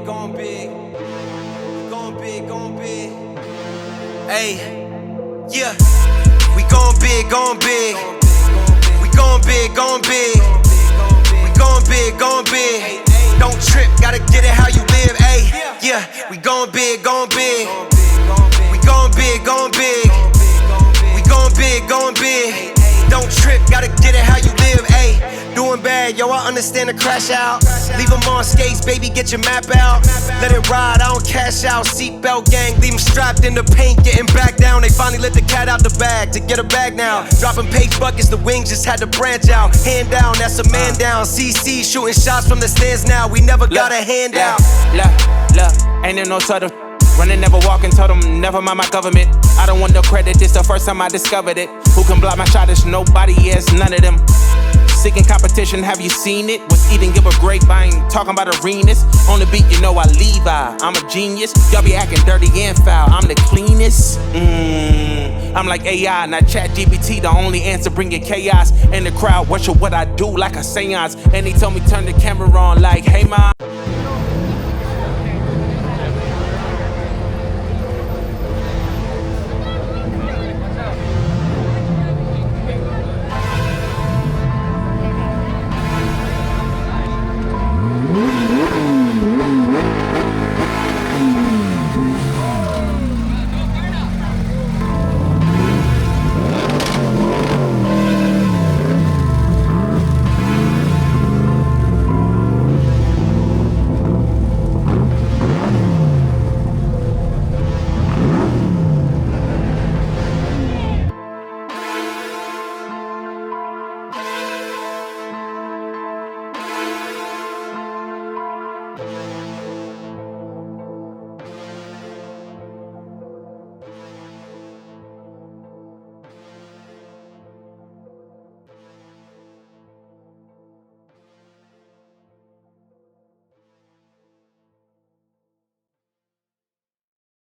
big, going big. Going big, going big. Hey, yeah. We going big, going big. We going big, going big. We going big, going big. Don't trip, gotta get it how you live, ayy. Yeah, we going big, going big. We going big, going big. We going big, going big. Don't trip, gotta get it how you live, ayy. Doing bad, yo, I understand the crash out. Leave them on skates, baby, get your map out. Let it ride, I don't cash out. Seatbelt gang, leave them strapped in the paint, getting back down. They finally let the cat out the bag to get her bag now. Dropping pace buckets, the wings just had to branch out. Hand down, that's a man down. CC shooting shots from the stands now. We never got a hand out. Look, ain't there no subtle. Running, never walking, told them never mind my government. I don't want no credit, this the first time I discovered it. Who can block my shot? There's nobody, yes, none of them. Seeking competition, have you seen it? Was eating, give a grapevine, talking about arenas. On the beat, you know I Levi, I'm a genius. Y'all be acting dirty and foul, I'm the cleanest. I'm like AI, not ChatGPT, the only answer bringing chaos in the crowd. What I do like a seance. And he told me turn the camera on like, hey ma,